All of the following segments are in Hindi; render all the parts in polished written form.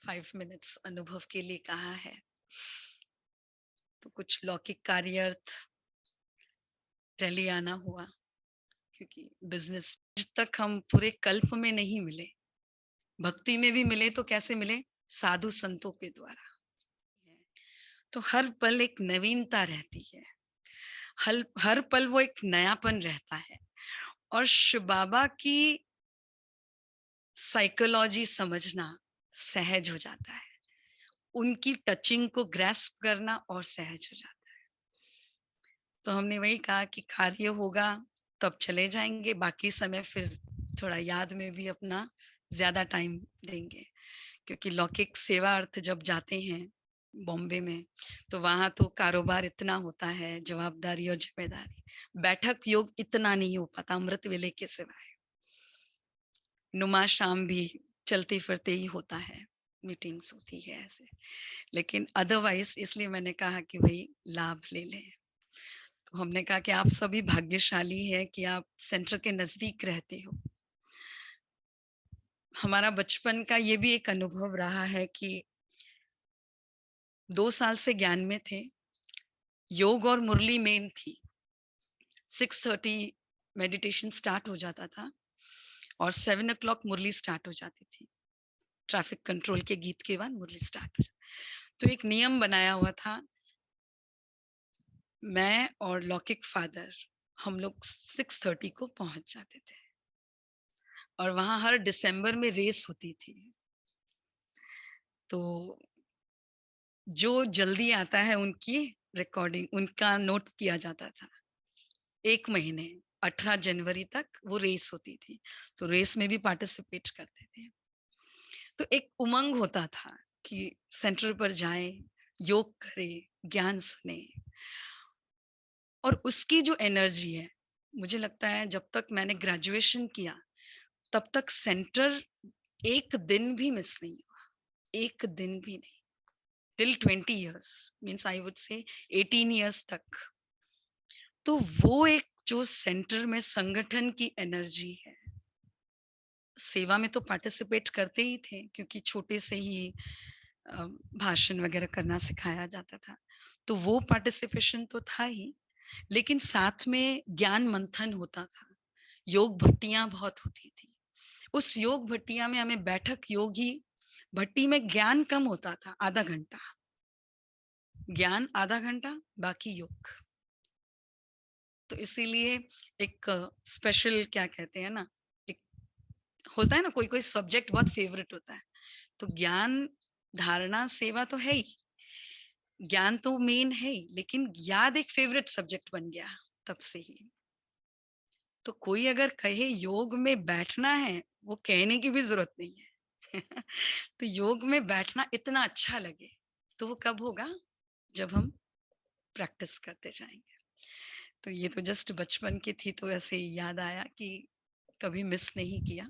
5 मिनट्स अनुभव के लिए कहा है, तो कुछ लौकिक कार्यार्थ रैली आना हुआ, क्योंकि बिजनेस तक हम पूरे कल्प में नहीं मिले, भक्ति में भी मिले तो कैसे मिले? साधु संतों के द्वारा। तो हर पल एक नवीनता रहती है, हर पल वो एक नयापन रहता है। और शिव बाबा की साइकोलॉजी समझना सहज हो जाता है, उनकी टचिंग को ग्रैस्प करना और सहज हो जाता है। तो हमने वही कहा कि कार्य होगा तब चले जाएंगे, बाकी समय फिर थोड़ा याद में भी अपना ज्यादा टाइम देंगे, क्योंकि लौकिक सेवा अर्थ जब जाते हैं बॉम्बे में, तो वहां तो कारोबार इतना होता है, जवाबदारी और जिम्मेदारी, बैठक योग इतना नहीं हो पाता अमृत वेले के सिवाय। नुमा शाम भी चलते फिरते ही होता है, मीटिंग्स होती है ऐसे, लेकिन अदरवाइज इसलिए मैंने कहा कि भाई लाभ ले लें। तो हमने कहा कि आप सभी भाग्यशाली है कि आप सेंटर के नजदीक रहते हो। हमारा बचपन का ये भी एक अनुभव रहा है कि 2 साल से ज्ञान में थे, योग और मुरली मेन थी। 6:30 मेडिटेशन स्टार्ट हो जाता था और 7 o'clock मुरली स्टार्ट हो जाती थी। ट्रैफिक कंट्रोल के गीत के बाद मुरली स्टार्ट। तो एक नियम बनाया हुआ था, मैं और लौकिक फादर हम लोग 6:30 को पहुंच जाते थे, और वहां हर दिसंबर में रेस होती थी। तो जो जल्दी आता है उनकी रिकॉर्डिंग, उनका नोट किया जाता था। 1 महीने 18 जनवरी तक वो रेस होती थी, तो रेस में भी पार्टिसिपेट करते थे। तो एक उमंग होता था कि सेंटर पर जाएं, योग करें, ज्ञान सुने। और उसकी जो एनर्जी है, मुझे लगता है जब तक मैंने ग्रेजुएशन किया तब तक सेंटर एक दिन भी मिस नहीं हुआ, एक दिन भी नहीं, till 20 years, means I would say 18 years तक। तो वो एक जो सेंटर में संगठन की एनर्जी है, सेवा में तो पार्टिसिपेट करते ही थे क्योंकि छोटे से ही भाषण वगैरह करना सिखाया जाता था, तो वो पार्टिसिपेशन तो था ही, लेकिन साथ में ज्ञान मंथन होता था, योग भट्टियां बहुत होती थी। उस योग भट्टिया में हमें बैठक योग ही, भट्टी में ज्ञान कम होता था, आधा घंटा ज्ञान, आधा घंटा बाकी योग। तो इसीलिए एक स्पेशल क्या कहते हैं ना, एक होता है ना, कोई कोई सब्जेक्ट बहुत फेवरेट होता है, तो ज्ञान धारणा सेवा तो है ही, ज्ञान तो मेन है ही, लेकिन याद एक फेवरेट सब्जेक्ट बन गया तब से ही। तो कोई अगर कहे योग में बैठना है, वो कहने की भी जरूरत नहीं है। तो योग में बैठना इतना अच्छा लगे, तो वो कब होगा? जब हम प्रैक्टिस करते जाएंगे। तो ये तो जस्ट बचपन की थी, तो ऐसे ही याद आया कि कभी मिस नहीं किया।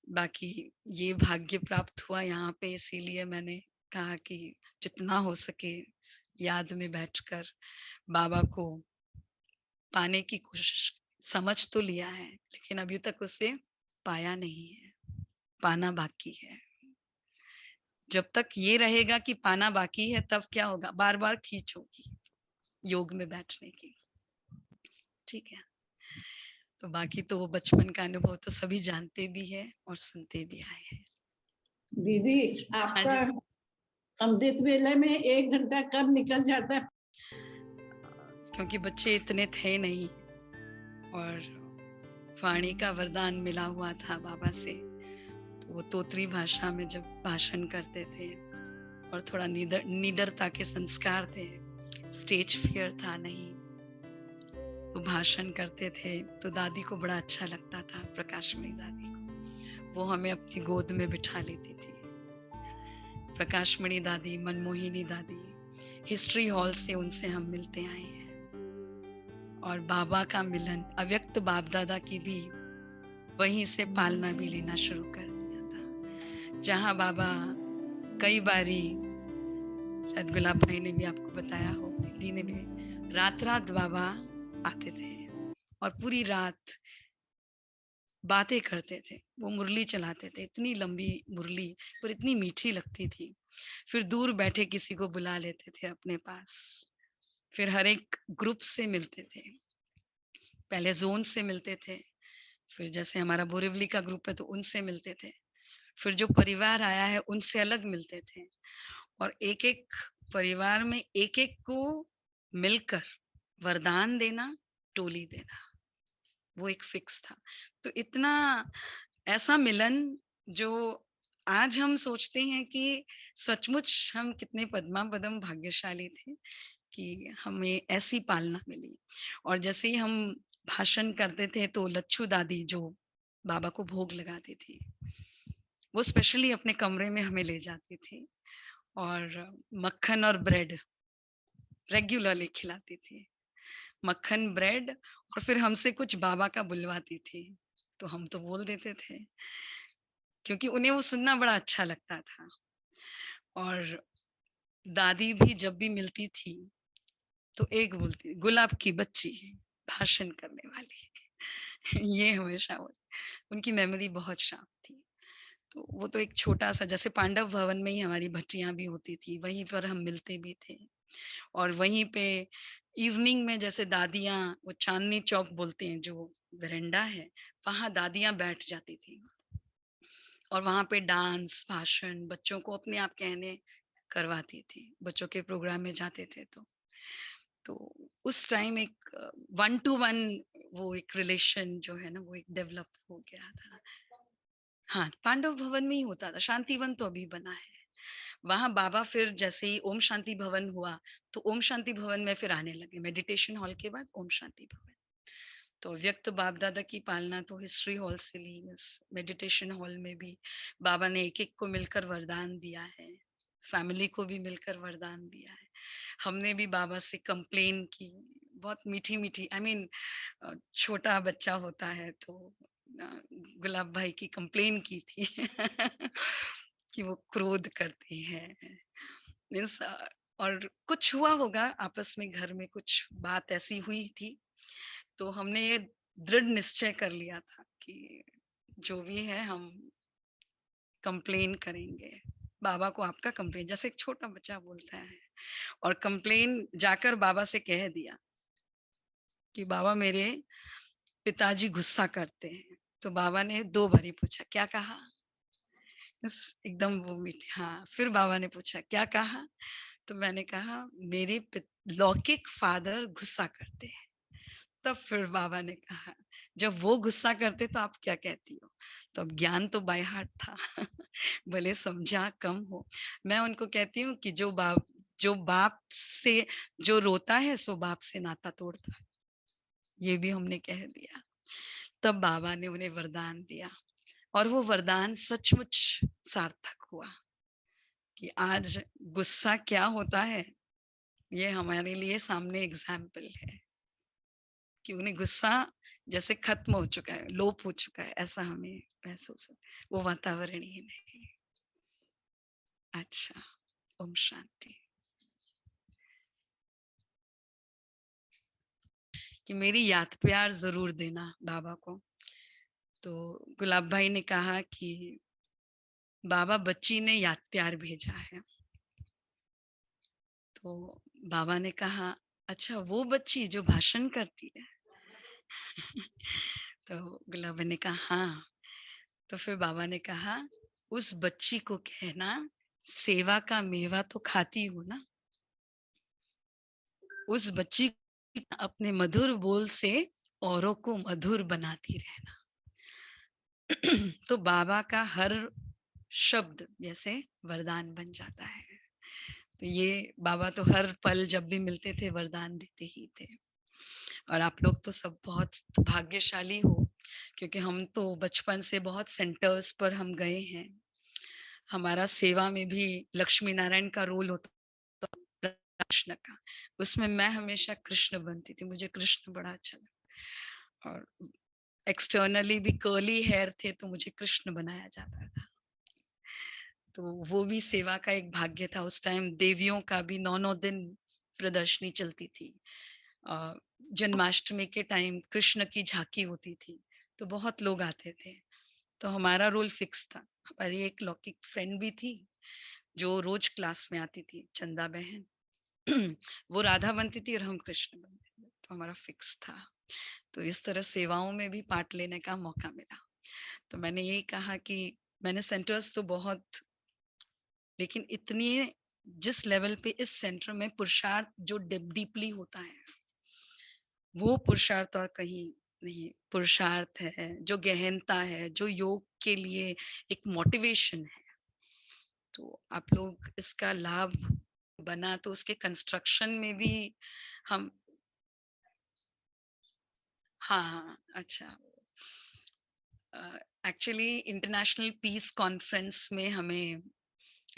बाकी ये भाग्य प्राप्त हुआ यहाँ पे, इसीलिए मैंने कहा कि जितना हो सके याद में बैठकर बाबा को पाने की कोशिश, समझ तो लिया है लेकिन अभी तक उसे पाया नहीं है, पाना बाकी है। जब तक ये रहेगा कि पाना बाकी है, तब क्या होगा? बार बार खींच होगी योग में बैठने की। ठीक है, तो बाकी तो वो बचपन का अनुभव तो सभी जानते भी है और सुनते भी आए हैं। दीदी, हाँ आपका जी, अमृत वेले में 1 घंटा कब निकल जाता है? क्योंकि बच्चे इतने थे नहीं और वाणी का वरदान मिला हुआ था बाबा से, तो वो तोतरी भाषा में जब भाषण करते थे, और थोड़ा निडरता के संस्कार थे, स्टेज फियर था नहीं, तो भाषण करते थे तो दादी को बड़ा अच्छा लगता था, प्रकाशमणि दादी को। वो हमें अपनी गोद में बिठा लेती थी। प्रकाशमणि दादी, मनमोहिनी दादी, हिस्ट्री हॉल से उनसे हम मिलते आए हैं। और बाबा का मिलन, अव्यक्त बाप दादा की भी वहीं से पालना भी लेना शुरू कर दिया था, जहां बाबा कई बारी, शायद गुलाब भाई ने भी आपको बताया हो, दीदी ने भी, रात रात बाबा आते थे और पूरी रात बातें करते थे, वो मुरली चलाते थे, इतनी लंबी मुरली और इतनी मीठी लगती थी। फिर दूर बैठे किसी को बुला लेते थे अपने पास, फिर हर एक ग्रुप से मिलते थे। पहले ज़ोन से मिलते थे, फिर जैसे हमारा बोरिवली का ग्रुप है तो उनसे मिलते थे, फिर जो परिवार आया है उनसे अलग मिलते थे, और एक-एक परिवार में एक-एक को मिलकर वरदान देना, टोली देना, वो एक फिक्स था। तो इतना ऐसा मिलन जो आज हम सोचते हैं कि सचमुच हम कितने पद्मापदम भाग्यशाली थे कि हमें ऐसी पालना मिली। और जैसे ही हम भाषण करते थे तो लच्छू दादी जो बाबा को भोग लगाती थी, वो स्पेशली अपने कमरे में हमें ले जाती थी और मक्खन और ब्रेड रेगुलरली खिलाती थी। मक्खन, ब्रेड, और फिर हमसे कुछ बाबा का बुलवाती थी। तो हम तो बोल देते थे, क्योंकि उन्हें वो सुनना बड़ा अच्छा लगता था। और दादी भी जब भी मिलती थी, तो एक बोलती, "गुलाब की बच्ची, भाषण करने वाली।" ये हमेशा उनकी मेमोरी बहुत शार्प थी। तो वो तो एक छोटा-सा, जैसे पांडव भवन में ही हमारी भट्टियाँ भी होती थी, वहीं पर हम मिलते भी थे। और वहीं पे इवनिंग में जैसे दादियाँ, वो चांदनी चौक बोलते हैं जो वेरेंडा है, वहाँ दादियाँ बैठ जाती थी और वहाँ पे डांस, भाषण बच्चों को अपने आप कहने करवाती थी। बच्चों के प्रोग्राम में जाते थे तो उस टाइम एक 1 टू 1 वो एक रिलेशन जो है ना, वो एक डेवलप हो गया था। हाँ, पांडव भवन में ही होता था, शांतिवन तो अभी बना है। वहाँ बाबा फिर जैसे ही ओम शांति भवन हुआ, तो ओम शांति भवन में फिर आने लगे, मेडिटेशन हॉल के बाद ओम शांति भवन। तो व्यक्त बाप दादा की पालना तो हिस्ट्री हॉल से ली, इस मेडिटेशन हॉल में भी बाबा ने एक एक को मिलकर वरदान दिया है, फैमिली को भी मिलकर वरदान दिया है। हमने भी बाबा से कंप्लेन की, बहुत मीठी मीठी, आई मीन छोटा बच्चा होता है तो गुलाब भाई की कंप्लेन की थी कि वो क्रोध करती है, मीन्स, और कुछ हुआ होगा आपस में, घर में कुछ बात ऐसी हुई थी, तो हमने ये दृढ़ निश्चय कर लिया था कि जो भी है हम कंप्लेन करेंगे, बाबा को आपका कंप्लेन, जैसे एक छोटा बच्चा बोलता है, और कंप्लेन जाकर बाबा से कह दिया कि बाबा मेरे पिताजी गुस्सा करते हैं। तो बाबा ने 2 बारी पूछा, क्या कहा? एकदम वो मीठे, हाँ, फिर बाबा ने पूछा, क्या कहा? तो मैंने कहा, मेरे लौकिक फादर गुस्सा करते हैं। तब फिर बाबा ने कहा, जब वो गुस्सा करते तो आप क्या कहती हो? तो अब ज्ञान तो बाय हार्ट था भले समझा कम हो। मैं उनको कहती हूँ कि जो बाप से जो रोता है सो बाप से नाता तोड़ता है, ये भी हमने कह दिया। तब बाबा ने उन्हें वरदान दिया, और वो वरदान सचमुच सार्थक हुआ कि आज गुस्सा क्या होता है, ये हमारे लिए सामने एग्जाम्पल है कि उन्हें गुस्सा जैसे खत्म हो चुका है, लोप हो चुका है, ऐसा हमें महसूस होता है। वो वातावरण ही नहीं। अच्छा, ओम शांति। कि मेरी याद प्यार जरूर देना बाबा को। तो गुलाब भाई ने कहा कि बाबा बच्ची ने याद प्यार भेजा है। तो बाबा ने कहा, अच्छा वो बच्ची जो भाषण करती है? तो गुलाब भाई ने कहा हाँ। तो फिर बाबा ने कहा, उस बच्ची को कहना, सेवा का मेवा तो खाती हो ना, उस बच्ची अपने मधुर बोल से औरों को मधुर बनाती रहना। तो बाबा का हर शब्द जैसे वरदान बन जाता है। तो ये बाबा तो हर पल जब भी मिलते थे वरदान देते ही थे। और आप लोग तो सब बहुत भाग्यशाली हो, क्योंकि हम तो बचपन से बहुत सेंटर्स पर हम गए हैं। हमारा सेवा में भी लक्ष्मी नारायण का रोल होता, कृष्ण का, उसमें मैं हमेशा कृष्ण बनती थी, मुझे कृष्ण बड़ा अच्छा लगा। और एक्सटर्नली भी कर्ली हेयर थे तो मुझे कृष्ण बनाया जाता था। तो वो भी सेवा का एक भाग्य था। उस टाइम देवियों का भी 9 दिन प्रदर्शनी चलती थी। जन्माष्टमी के टाइम कृष्ण की झांकी होती थी, तो बहुत लोग आते थे, तो हमारा रोल फिक्स था। हमारी एक लौकिक फ्रेंड भी थी जो रोज क्लास में आती थी, चंदा बहन। वो राधा बनती थी और हम कृष्ण बनते थे, तो हमारा फिक्स था। तो इस तरह सेवाओं में भी पार्ट लेने का मौका मिला। तो मैंने यही कहा कि मैंने सेंटर्स तो बहुत, लेकिन इतनी जिस लेवल पे इस सेंटर में पुरुषार्थ जो डीपली होता है, वो पुरुषार्थ और कहीं नहीं। पुरुषार्थ है, जो गहनता है, जो योग के लिए एक मोटिवेशन है, तो आप लोग इसका लाभ बना तो उसके कंस्ट्रक्शन में भी हम। हाँ, अच्छा। एक्चुअली इंटरनेशनल पीस कॉन्फ्रेंस में हमें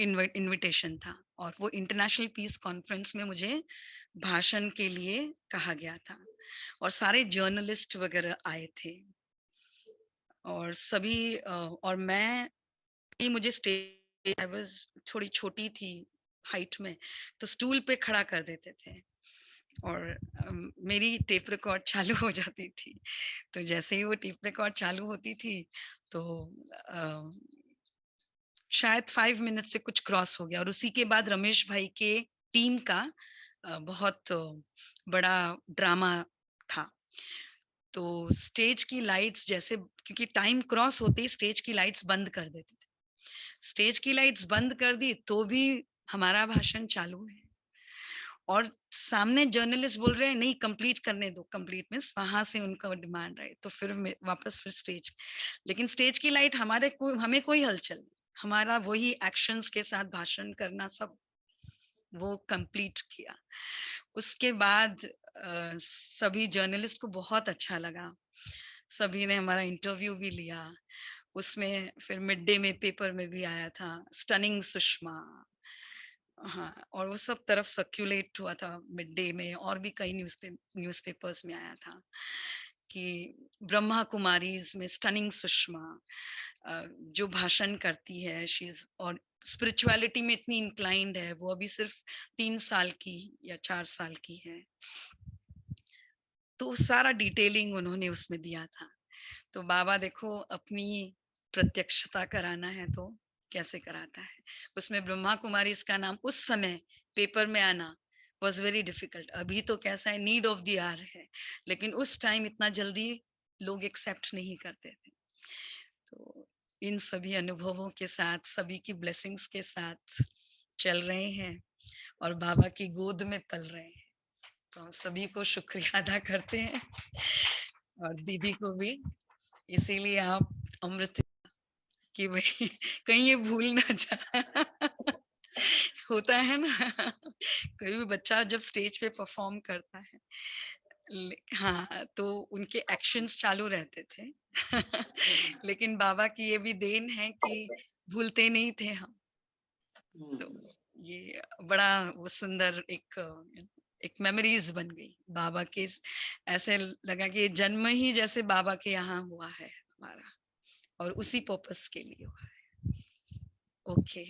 इनविटेशन था, और वो इंटरनेशनल पीस कॉन्फ्रेंस में मुझे भाषण के लिए कहा गया था, और सारे जर्नलिस्ट वगैरह आए थे, और सभी और मैं ही, मुझे स्टेज, आई वाज थोड़ी छोटी थी हाइट में, तो स्टूल पे खड़ा कर देते थे, और मेरी टेप रिकॉर्ड चालू हो जाती थी। तो जैसे ही वो टेप रिकॉर्ड चालू होती थी, तो शायद 5 मिनट से कुछ क्रॉस हो गया, और उसी के बाद रमेश भाई के टीम का बहुत बड़ा ड्रामा था। तो स्टेज की लाइट्स जैसे, क्योंकि टाइम क्रॉस होते ही स्टेज की लाइट्स बंद कर देते थे, स्टेज की लाइट्स बंद कर दी तो भी हमारा भाषण चालू है, और सामने जर्नलिस्ट बोल रहे हैं नहीं कंप्लीट करने दो, कंप्लीट मीन्स वहां से उनका डिमांड है, तो फिर वापस फिर स्टेज, लेकिन स्टेज की लाइट हमारे को, हमें कोई हलचल नहीं, हमारा वही एक्शंस के साथ भाषण करना, सब वो कंप्लीट किया। उसके बाद सभी जर्नलिस्ट को बहुत अच्छा लगा, सभी ने हमारा इंटरव्यू भी लिया। उसमें फिर मिड डे में पेपर में भी आया था, स्टनिंग सुषमा। हाँ, और वो सब तरफ सर्क्यूलेट हुआ था मिड डे में, और भी कई न्यूज़पेपर्स में आया था कि ब्रह्मा कुमारीज में स्टनिंग सुषमा जो भाषण करती है, शी इज, और स्पिरिचुअलिटी में इतनी इंक्लाइंड है, वो अभी सिर्फ 3 साल की या 4 साल की है। तो सारा डिटेलिंग उन्होंने उसमें दिया था। तो बाबा देखो, अपनी प्रत्यक्षता कराना है तो कैसे कराता है। उसमें ब्रह्मा कुमारी इसका नाम उस समय पेपर में आना वॉज वेरी डिफिकल्ट। अभी तो कैसा है, नीड ऑफ द आवर है, लेकिन उस टाइम इतना जल्दी लोग एक्सेप्ट नहीं करते थे। तो इन सभी अनुभवों के साथ, सभी की ब्लेसिंग्स के साथ चल रहे हैं, और बाबा की गोद में पल रहे हैं। तो हम सभी को शुक्रिया अदा करते हैं, और दीदी को भी। इसीलिए आप अमृत कि भाई कहीं ये भूल ना जाए। होता है ना, कोई भी बच्चा जब स्टेज पे परफॉर्म करता है, हाँ, तो उनके एक्शंस चालू रहते थे। लेकिन बाबा की ये भी देन है कि भूलते नहीं थे हम। तो ये बड़ा वो सुंदर एक मेमोरीज बन गई बाबा के। ऐसे लगा कि जन्म ही जैसे बाबा के यहाँ हुआ है हमारा, और उसी पर्पस के लिए हुआ है। ओके,